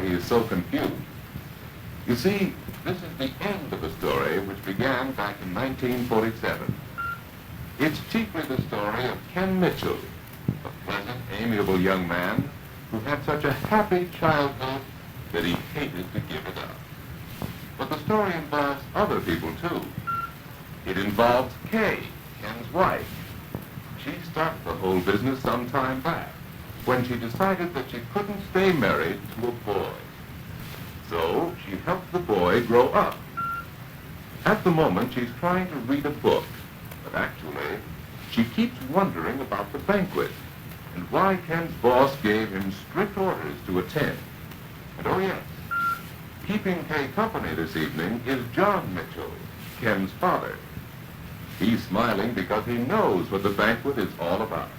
he is so confused. You see, this is the end of a story which began back in 1947. It's chiefly the story of Ken Mitchell, a pleasant, amiable young man who had such a happy childhood that he hated to give it up. But the story involves other people, too. It involves Kay, Ken's wife. She started the whole business some time back when she decided that she couldn't stay married to a boy. So she helped the boy grow up. At the moment, she's trying to read a book, but actually, she keeps wondering about the banquet and why Ken's boss gave him strict orders to attend. And oh yes, keeping Kay company this evening is John Mitchell, Ken's father. He's smiling because he knows what the banquet is all about.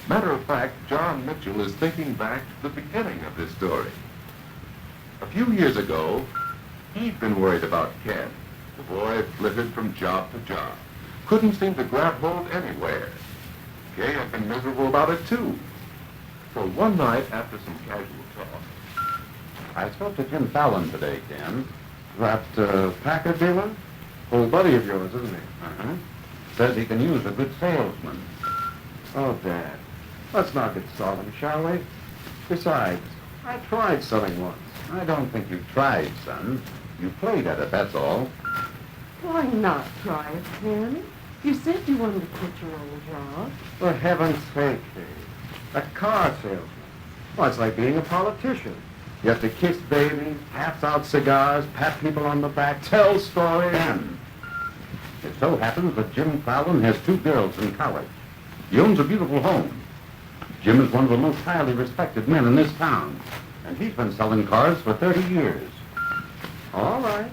Matter of fact, John Mitchell is thinking back to the beginning of this story. A few years ago, he'd been worried about Ken. The boy flitted from job to job, couldn't seem to grab hold anywhere. Kay had been miserable about it too. So one night, after some casual talk, I spoke to Jim Fallon today, Ken. That Packard dealer? Old buddy of yours, isn't he? Uh-huh. Says he can use a good salesman. Oh, Dad, let's not get solemn, shall we? Besides, I tried selling once. I don't think you tried, son. You played at it, that's all. Why not try it, Ken? You said you wanted to quit your old job. For heaven's sake, Kay. A car salesman. Well, it's like being a politician. You have to kiss babies, pass out cigars, pat people on the back, tell stories. Ken, it so happens that Jim Fallon has 2 girls in college. He owns a beautiful home. Jim is one of the most highly respected men in this town, and he's been selling cars for 30 years. All right,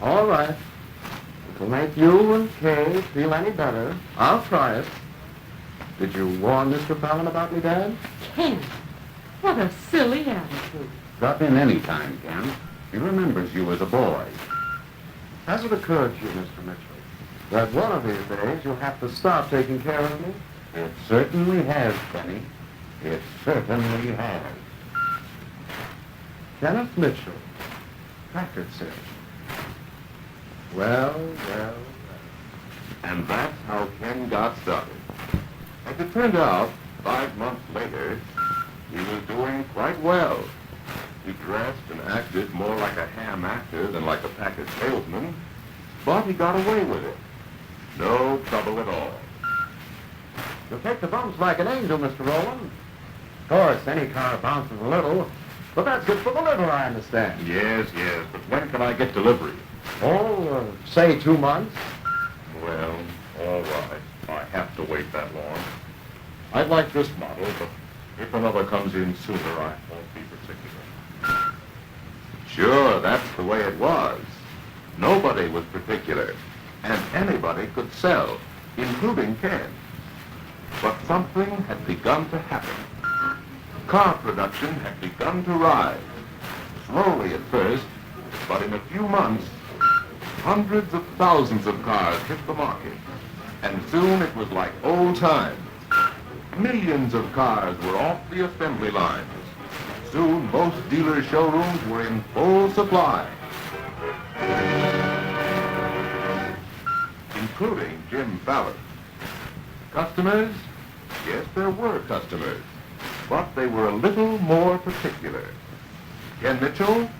all right. If it'll make you and Kay feel any better, I'll try it. Did you warn Mr. Fallon about me, Dad? Ken, what a silly attitude. Drop in any time, Ken. He remembers you as a boy. Has it occurred to you, Mr. Mitchell, that one of these days you'll have to stop taking care of me? It certainly has, Kenny. It certainly has. Kenneth Mitchell, Packard salesman. Well, well, well. and that's how Ken got started. As it turned out, 5 months later, he was doing quite well. He dressed and acted more like a ham actor than like a Packard salesman, but he got away with it. No trouble at all. You'll take the bumps like an angel, Mr. Rowland. Of course, any car bounces a little, but that's good for the liver, I understand. Yes, but when can I get delivery? Oh, say 2 months. Well, all right. I have to wait that long. I'd like this model, but if another comes in sooner, I won't be particular. Sure, that's the way it was. Nobody was particular, and anybody could sell, including Ken. But something had begun to happen. Car production had begun to rise. Slowly at first, but in a few months, hundreds of thousands of cars hit the market. And soon it was like old times. Millions of cars were off the assembly lines. Soon most dealer showrooms were in full supply, including Jim Fallon. Customers? Yes, there were customers, but they were a little more particular. Ken Mitchell?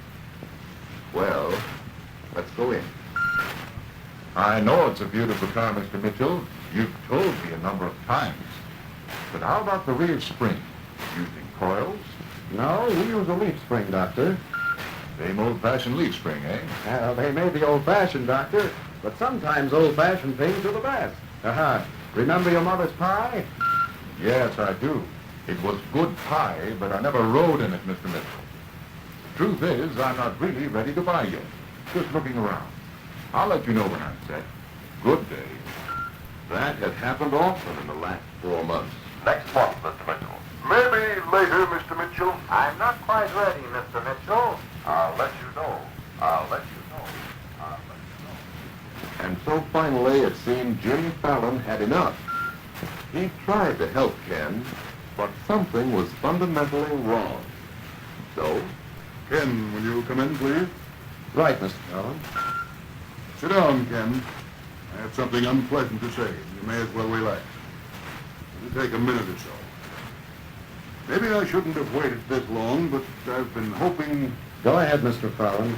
Well, let's go in. I know it's a beautiful car, Mr. Mitchell. You've told me a number of times. But how about the rear spring? Using coils? No, we use a leaf spring, Doctor. Same old-fashioned leaf spring, eh? Well, they may be old-fashioned, Doctor, but sometimes old-fashioned things are the best. Remember your mother's pie? Yes, I do. It was good pie, but I never rode in it, Mr. Mitchell. The truth is, I'm not really ready to buy yet. Just looking around. I'll let you know when I'm set. Good day. That had happened often in the last 4 months. Next month, Mr. Mitchell. Maybe later, Mr. Mitchell. I'm not quite ready, Mr. Mitchell. I'll let you know. I'll let you know. I'll let you know. And so finally it seemed Jim Fallon had enough. He tried to help Ken, but something was fundamentally wrong. So Ken, will you come in, please? Right, Mr. Fallon. Sit down, Ken. I have something unpleasant to say. You may as well relax. It'll take a minute or so. Maybe I shouldn't have waited this long, but I've been hoping... Go ahead, Mr. Fallon.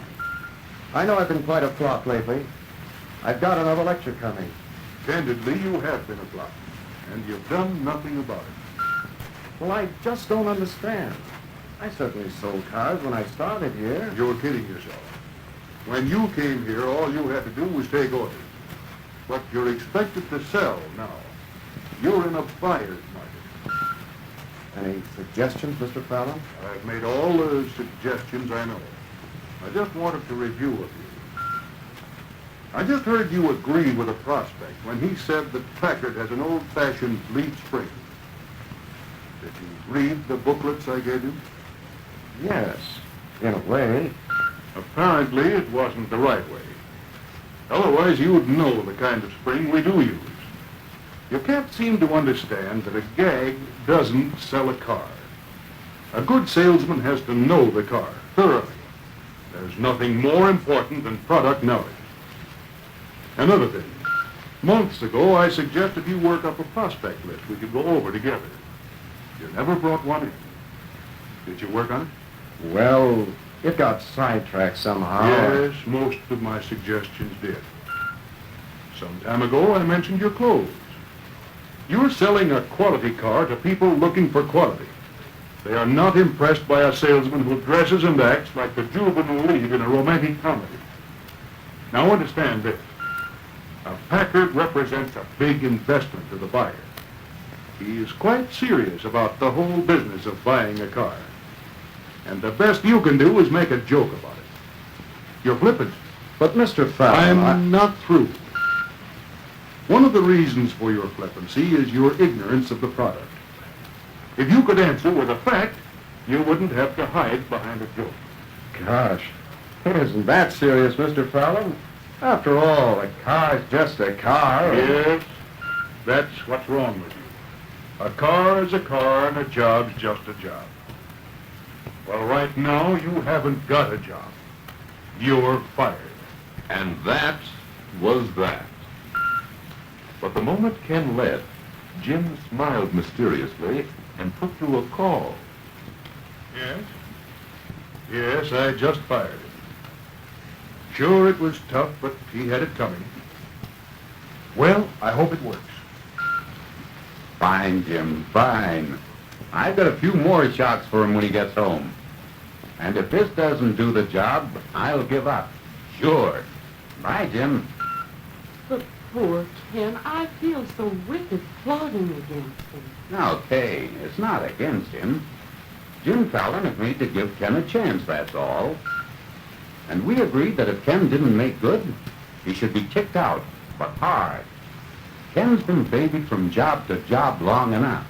I know I've been quite a flop lately. I've got another lecture coming. Candidly, you have been a flop, and you've done nothing about it. Well, I just don't understand. I certainly sold cars when I started here. You're kidding yourself. When you came here, all you had to do was take orders. But you're expected to sell now. You're in a buyer's market. Any suggestions, Mr. Fallon? I've made all the suggestions I know. I just wanted to review a few. I just heard you agree with a prospect when he said that Packard has an old-fashioned lead spring. Did you read the booklets I gave you? Yes, in a way. Apparently, it wasn't the right way. Otherwise, you would know the kind of spring we do use. You can't seem to understand that a gag doesn't sell a car. A good salesman has to know the car thoroughly. There's nothing more important than product knowledge. Another thing. Months ago, I suggested you work up a prospect list we could go over together. You never brought one in. Did you work on it? Well, it got sidetracked somehow. Yes, most of my suggestions did. Some time ago, I mentioned your clothes. You're selling a quality car to people looking for quality. They are not impressed by a salesman who dresses and acts like the juvenile lead in a romantic comedy. Now understand this. A Packard represents a big investment to the buyer. He is quite serious about the whole business of buying a car. And the best you can do is make a joke about it. You're flippant. But, Mr. Fallon, I'm not through. One of the reasons for your flippancy is your ignorance of the product. If you could answer with a fact, you wouldn't have to hide behind a joke. Gosh, it isn't that serious, Mr. Fallon. After all, a car's just a car. Yes, that's what's wrong with you. A car is a car and a job's just a job. Well, right now, you haven't got a job. You're fired. And that was that. But the moment Ken left, Jim smiled mysteriously and put through a call. Yes? Yes, I just fired him. Sure, it was tough, but he had it coming. Well, I hope it works. Fine, Jim, fine. I've got a few more shots for him when he gets home. And if this doesn't do the job, I'll give up. Sure. Bye, Jim. But poor Ken, I feel so wicked plotting against him. Now, Kay, it's not against him. Jim Fallon agreed to give Ken a chance, that's all. And we agreed that if Ken didn't make good, he should be kicked out, but hard. Ken's been babied from job to job long enough.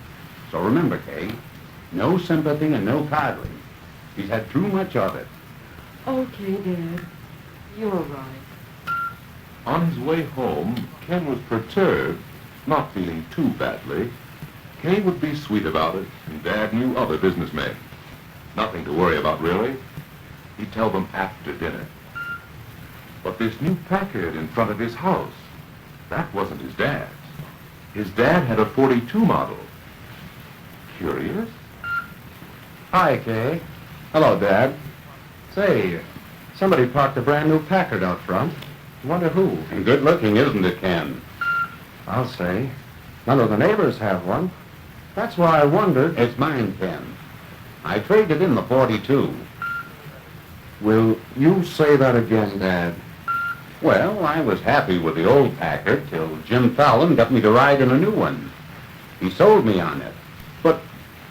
So remember, Kay, no sympathy and no coddling. He's had too much of it. Okay, Dad. You're right. On his way home, Ken was perturbed, not feeling too badly. Kay would be sweet about it, and Dad knew other businessmen. Nothing to worry about, really. He'd tell them after dinner. But this new Packard in front of his house, that wasn't his dad's. His dad had a 42 model. Curious? Hi, Kay. Hello, Dad. Say, somebody parked a brand new Packard out front. Wonder who? And good looking, isn't it, Ken? I'll say. None of the neighbors have one. That's why I wondered. It's mine, Ken. I traded in the 42. Will you say that again, Dad? Well, I was happy with the old Packard till Jim Fallon got me to ride in a new one. He sold me on it.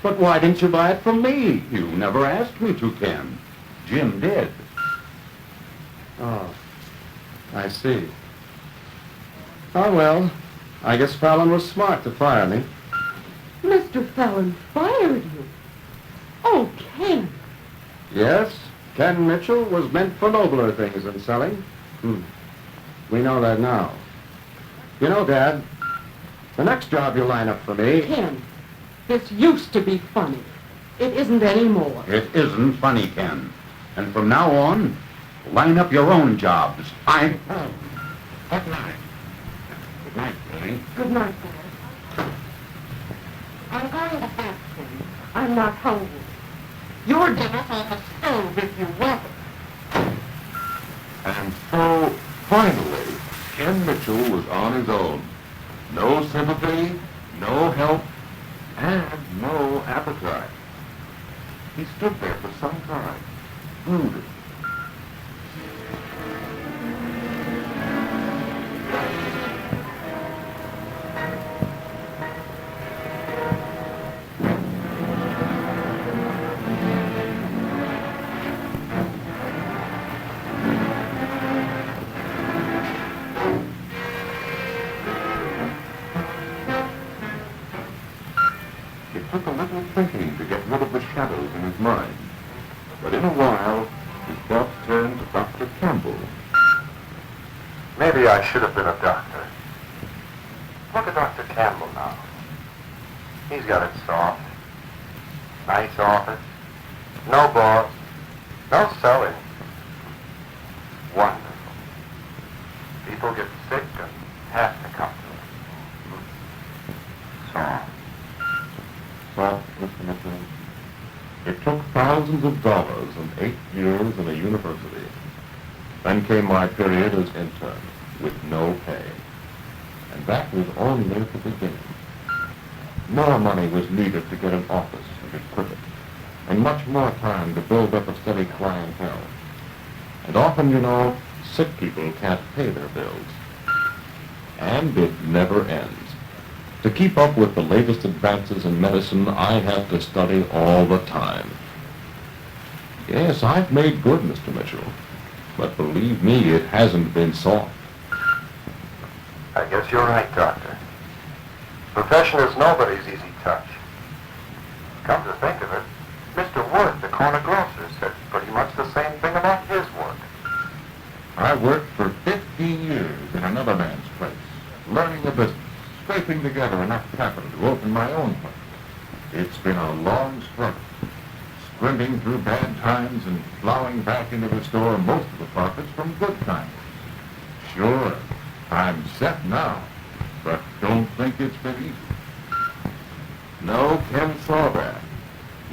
But why didn't you buy it from me? You never asked me to, Ken. Jim did. Oh, I see. Oh, well, I guess Fallon was smart to fire me. Mr. Fallon fired you. Oh, Ken. Yes, Ken Mitchell was meant for nobler things than selling. We know that now. You know, Dad, the next job you line up for me... Ken, this used to be funny. It isn't anymore. It isn't funny, Ken. And from now on, line up your own jobs. Good night. Good night, Billy. Good night, Dad. I'm going to bed, Ken. I'm not hungry. Your dinner's on the stove if you want it. And so, finally, Ken Mitchell was on his own. No sympathy, no help, and no appetite. He stood there for some time, brooding. It took a little thinking to get rid of the shadows in his mind. But in a while, his thoughts turned to Dr. Campbell. Maybe I should have been a doctor. Look at Dr. Campbell now. He's got it soft. Nice office. No boss. No selling. Wonderful. People get sick and have to come to him. Soft. Soft, Mr. Mitchell. It took thousands of dollars and 8 years in a university. Then came my period as intern, with no pay. And that was only the beginning. More money was needed to get an office and equip it, and much more time to build up a steady clientele. And often, you know, sick people can't pay their bills. And it never ends. To keep up with the latest advances in medicine, I have to study all the time. Yes, I've made good, Mr. Mitchell. But believe me, it hasn't been soft. I guess you're right, Doctor. Profession is nobody's easy touch. Come to think of it, Mr. Worth, the corner grocer, said pretty much the same thing about his work. I worked for 15 years in another man's place, learning the business, scraping together enough capital to open my own place. It's been a long struggle, sprinting through bad times and plowing back into the store most of the profits from good times. Sure, I'm set now, but don't think it's been easy. No, Ken saw that.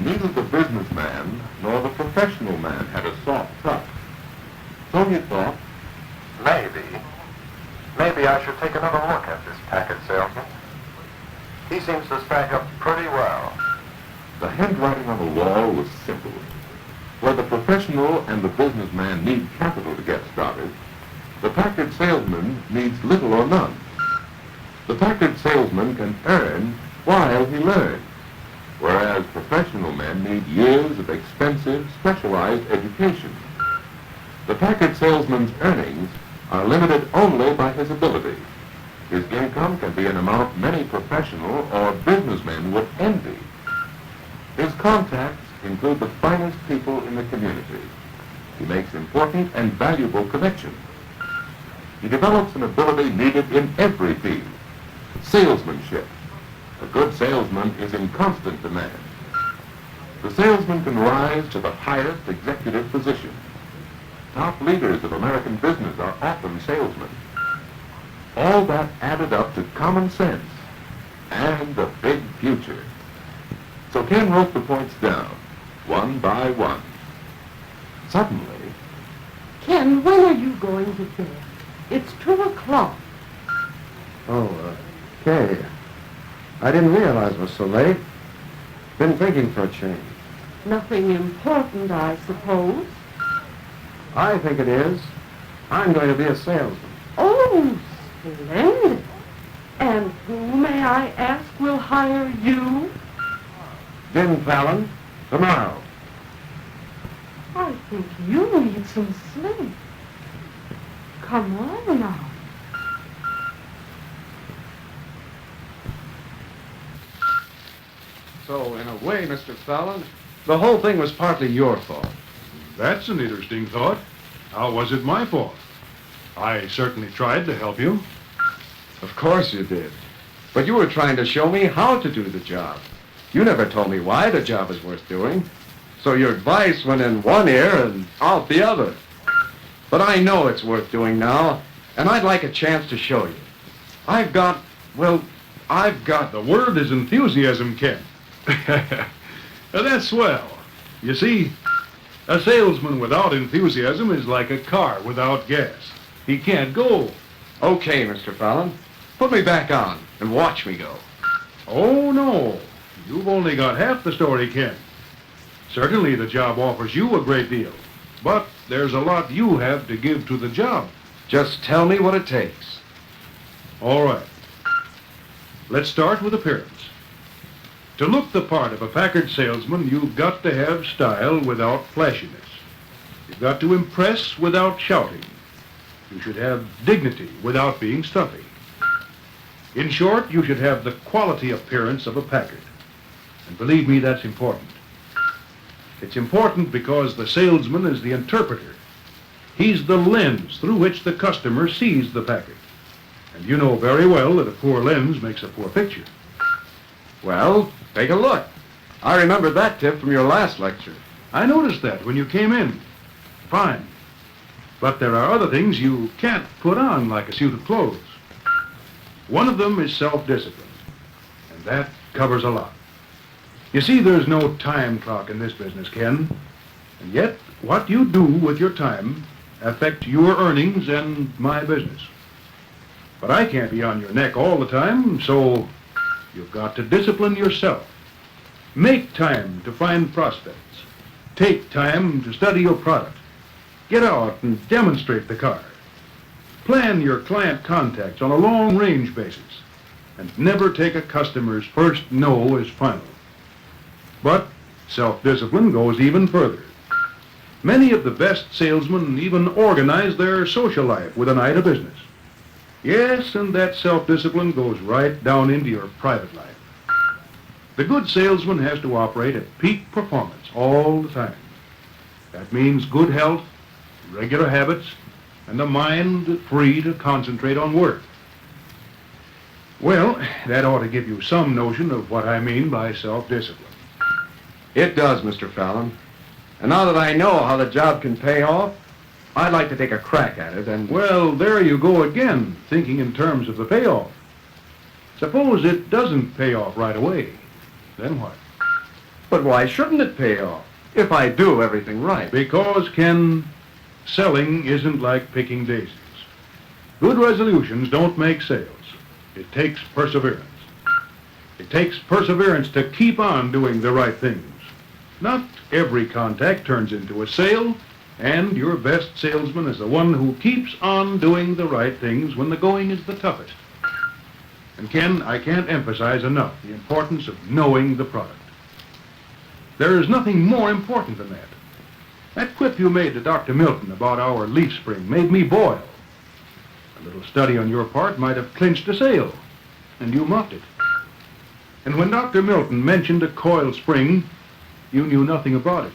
Neither the businessman nor the professional man had a soft touch. So he thought, Maybe I should take another look at this Packard salesman. He seems to stack up pretty well. the handwriting on the wall was simple. Where the professional and the businessman need capital to get started, the Packard salesman needs little or none. The Packard salesman can earn while he learns, whereas professional men need years of expensive, specialized education. The Packard salesman's earnings are limited only by his ability. His income can be an amount many professional or businessmen would envy. His contacts include the finest people in the community. He makes important and valuable connections. He develops an ability needed in every field. Salesmanship. A good salesman is in constant demand. The salesman can rise to the highest executive position. Top leaders of American business are often salesmen. All that added up to common sense and a big future. So Ken wrote the points down, one by one. Suddenly, Ken, when are you going to bed? It's 2:00. Oh, Kay. I didn't realize it was so late. Been thinking for a change. Nothing important, I suppose. I think it is. I'm going to be a salesman. Oh, splendid. And who, may I ask, will hire you? Jim Fallon, tomorrow. I think you need some sleep. Come on now. So, in a way, Mr. Fallon, the whole thing was partly your fault. That's an interesting thought. How was it my fault? I certainly tried to help you. Of course you did. But you were trying to show me how to do the job. You never told me why the job is worth doing. So your advice went in one ear and out the other. But I know it's worth doing now, and I'd like a chance to show you. I've got... The word is enthusiasm, Ken. That's swell. You see, a salesman without enthusiasm is like a car without gas. He can't go. Okay, Mr. Fallon. Put me back on and watch me go. Oh, no. You've only got half the story, Ken. Certainly the job offers you a great deal, but there's a lot you have to give to the job. Just tell me what it takes. All right. Let's start with appearance. To look the part of a Packard salesman, you've got to have style without flashiness. You've got to impress without shouting. You should have dignity without being stuffy. In short, you should have the quality appearance of a Packard. And believe me, that's important. It's important because the salesman is the interpreter. He's the lens through which the customer sees the Packard. And you know very well that a poor lens makes a poor picture. Well, take a look. I remember that tip from your last lecture. I noticed that when you came in. Fine. But there are other things you can't put on like a suit of clothes. One of them is self-discipline. And that covers a lot. You see, there's no time clock in this business, Ken. And yet, what you do with your time affects your earnings and my business. But I can't be on your neck all the time, so you've got to discipline yourself. Make time to find prospects. Take time to study your product. Get out and demonstrate the car. Plan your client contacts on a long-range basis. And never take a customer's first no as final. But self-discipline goes even further. Many of the best salesmen even organize their social life with an eye to business. Yes, and that self-discipline goes right down into your private life. The good salesman has to operate at peak performance all the time. That means good health, regular habits, and a mind free to concentrate on work. Well, that ought to give you some notion of what I mean by self-discipline. It does, Mr. Fallon. And now that I know how the job can pay off, I'd like to take a crack at it and... Well, there you go again, thinking in terms of the payoff. Suppose it doesn't pay off right away. Then what? But why shouldn't it pay off, if I do everything right? Because, Ken, selling isn't like picking daisies. Good resolutions don't make sales. It takes perseverance. It takes perseverance to keep on doing the right things. Not every contact turns into a sale, and your best salesman is the one who keeps on doing the right things when the going is the toughest. And Ken, I can't emphasize enough the importance of knowing the product. There is nothing more important than that. That quip you made to Dr. Milton about our leaf spring made me boil. A little study on your part might have clinched a sale, and you muffed it. And when Dr. Milton mentioned a coil spring, you knew nothing about it.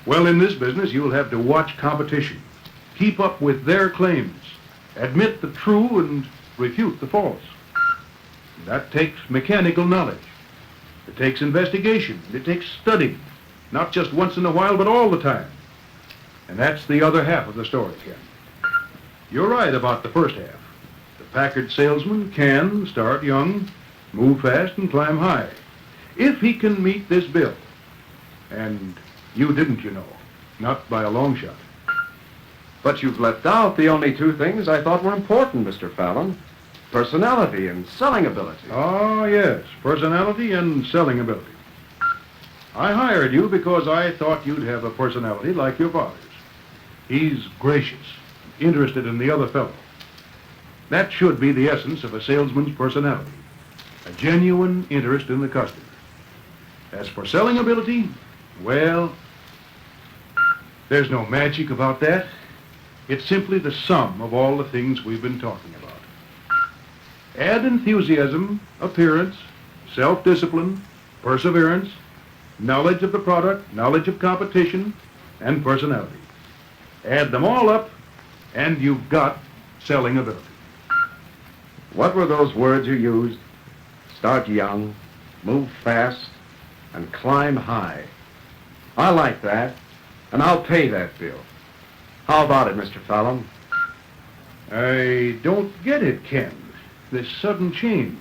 Well, in this business, you'll have to watch competition, keep up with their claims, admit the true and refute the false. And that takes mechanical knowledge. It takes investigation. It takes study, not just once in a while, but all the time. And that's the other half of the story, Ken. You're right about the first half. The Packard salesman can start young, move fast, and climb high, if he can meet this bill. And you didn't, you know, not by a long shot. But you've left out the only two things I thought were important, Mr. Fallon. Personality and selling ability. Oh, yes, personality and selling ability. I hired you because I thought you'd have a personality like your father's. He's gracious, interested in the other fellow. That should be the essence of a salesman's personality, a genuine interest in the customer. As for selling ability, well, there's no magic about that. It's simply the sum of all the things we've been talking about. Add enthusiasm, appearance, self-discipline, perseverance, knowledge of the product, knowledge of competition, and personality. Add them all up, and you've got selling ability. What were those words you used? Start young, move fast, and climb high. I like that, and I'll pay that bill. How about it, Mr. Fallon? I don't get it, Ken. This sudden change.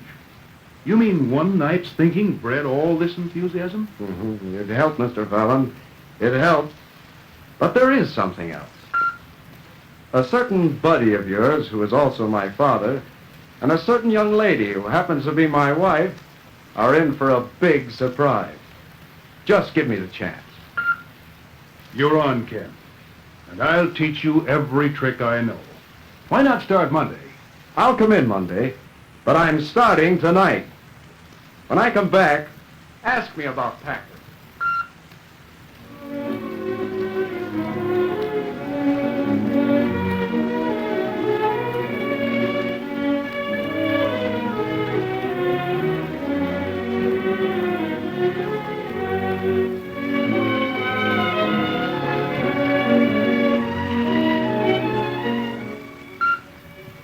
You mean one night's thinking bred all this enthusiasm? Mm-hmm. It helped, Mr. Fallon. It helped. But there is something else. A certain buddy of yours, who is also my father, and a certain young lady who happens to be my wife, are in for a big surprise. Just give me the chance. You're on, Ken. And I'll teach you every trick I know. Why not start Monday? I'll come in Monday, but I'm starting tonight. When I come back, ask me about Packard.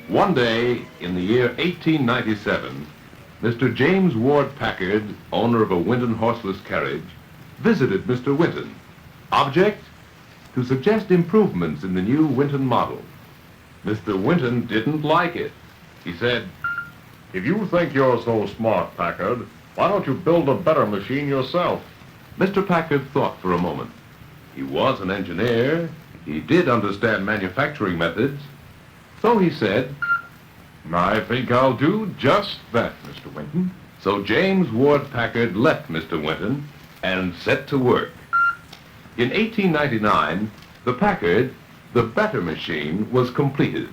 One day in the year 1897, Mr. James Ward Packard, owner of a Winton horseless carriage, visited Mr. Winton. Object? To suggest improvements in the new Winton model. Mr. Winton didn't like it. He said, If you think you're so smart, Packard, why don't you build a better machine yourself? Mr. Packard thought for a moment. He was an engineer. He did understand manufacturing methods. So he said, I think I'll do just that, Mr. Winton. So James Ward Packard left Mr. Winton and set to work. In 1899, the Packard, the better machine, was completed.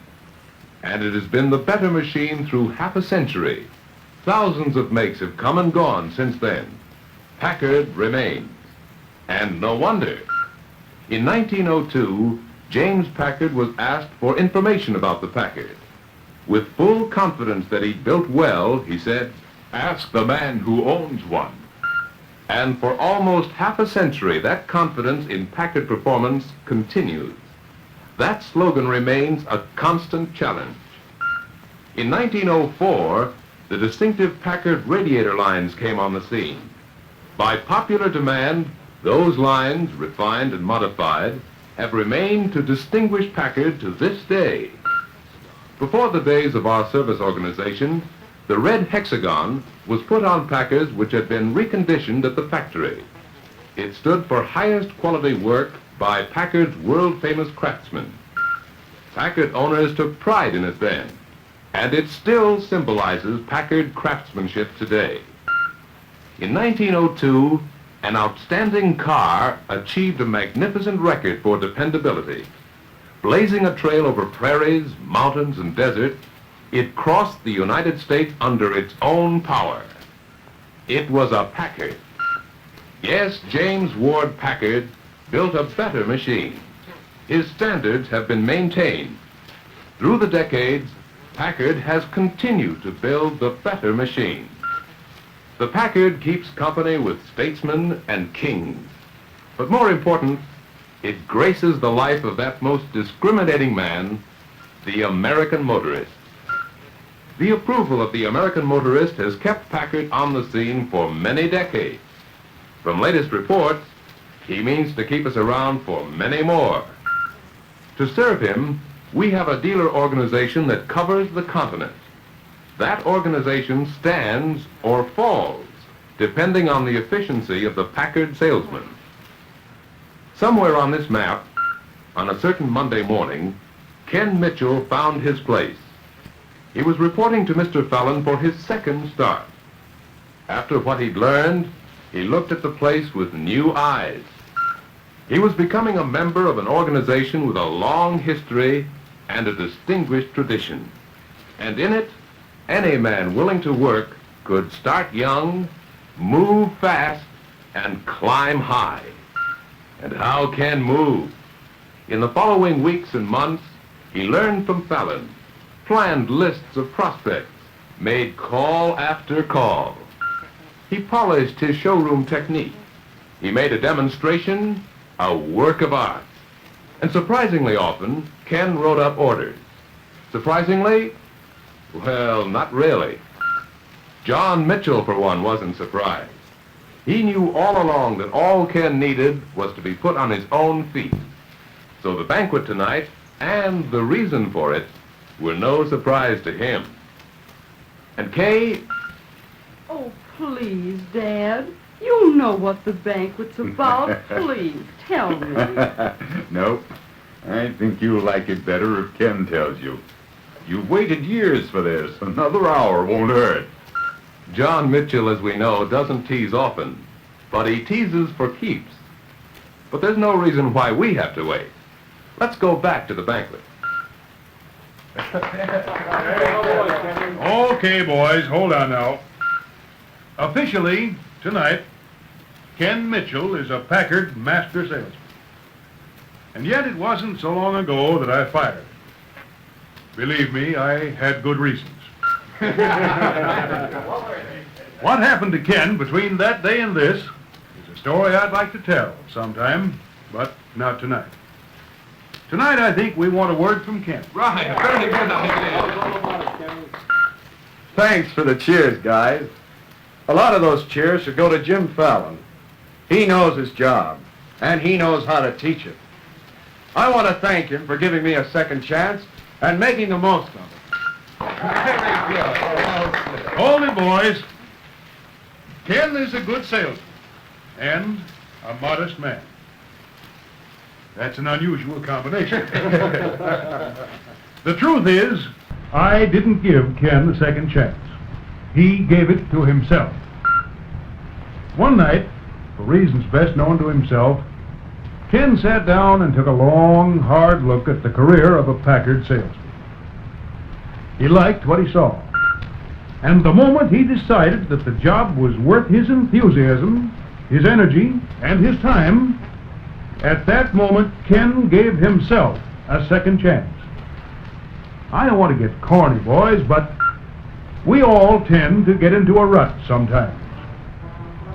And it has been the better machine through half a century. Thousands of makes have come and gone since then. Packard remains. And no wonder. In 1902, James Packard was asked for information about the Packard. With full confidence that he'd built well, he said, Ask the man who owns one. and for almost half a century, that confidence in Packard performance continues. That slogan remains a constant challenge. In 1904, the distinctive Packard radiator lines came on the scene. By popular demand, those lines, refined and modified, have remained to distinguish Packard to this day. Before the days of our service organization, the red hexagon was put on Packards which had been reconditioned at the factory. It stood for highest quality work by Packard's world-famous craftsmen. Packard owners took pride in it then, and it still symbolizes Packard craftsmanship today. In 1902, an outstanding car achieved a magnificent record for dependability. Blazing a trail over prairies, mountains, and desert, it crossed the United States under its own power. It was a Packard. Yes, James Ward Packard built a better machine. His standards have been maintained. Through the decades, Packard has continued to build the better machine. The Packard keeps company with statesmen and kings. But more important, it graces the life of that most discriminating man, the American motorist. The approval of the American motorist has kept Packard on the scene for many decades. From latest reports, he means to keep us around for many more. To serve him, we have a dealer organization that covers the continent. That organization stands or falls, depending on the efficiency of the Packard salesman. Somewhere on this map, on a certain Monday morning, Ken Mitchell found his place. He was reporting to Mr. Fallon for his second start. After what he'd learned, he looked at the place with new eyes. He was becoming a member of an organization with a long history and a distinguished tradition. And in it, any man willing to work could start young, move fast, and climb high. And how Ken moved? In the following weeks and months, he learned from Fallon, planned lists of prospects, made call after call. He polished his showroom technique. He made a demonstration a work of art. And surprisingly often, Ken wrote up orders. Surprisingly? Well, not really. John Mitchell, for one, wasn't surprised. He knew all along that all Ken needed was to be put on his own feet. So the banquet tonight, and the reason for it, were no surprise to him. And Kay, Oh, please, Dad. You know what the banquet's about. Please, tell me. Nope. I think you'll like it better if Ken tells you. You've waited years for this. Another hour won't hurt. John Mitchell, as we know, doesn't tease often, but he teases for keeps. But there's no reason why we have to wait. Let's go back to the banquet. Okay, boys, hold on now. Officially, tonight, Ken Mitchell is a Packard master salesman. And yet it wasn't so long ago that I fired him. Believe me, I had good reasons. What happened to Ken between that day and this is a story I'd like to tell sometime, but not tonight. Tonight, I think we want a word from Ken. Right, very good idea. Thanks for the cheers, guys. A lot of those cheers should go to Jim Fallon. He knows his job, and he knows how to teach it. I want to thank him for giving me a second chance and making the most of it. Hold it, boys. Ken is a good salesman and a modest man. That's an unusual combination. The truth is, I didn't give Ken a second chance. He gave it to himself. One night, for reasons best known to himself, Ken sat down and took a long, hard look at the career of a Packard salesman. He liked what he saw. And the moment he decided that the job was worth his enthusiasm, his energy, and his time, at that moment, Ken gave himself a second chance. I don't want to get corny, boys, but we all tend to get into a rut sometimes.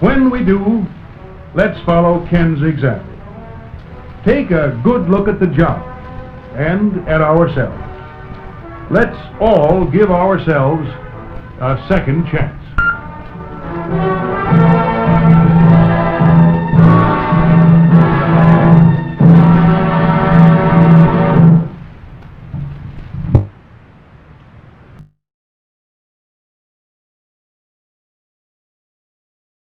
When we do, let's follow Ken's example. Take a good look at the job and at ourselves. Let's all give ourselves a second chance.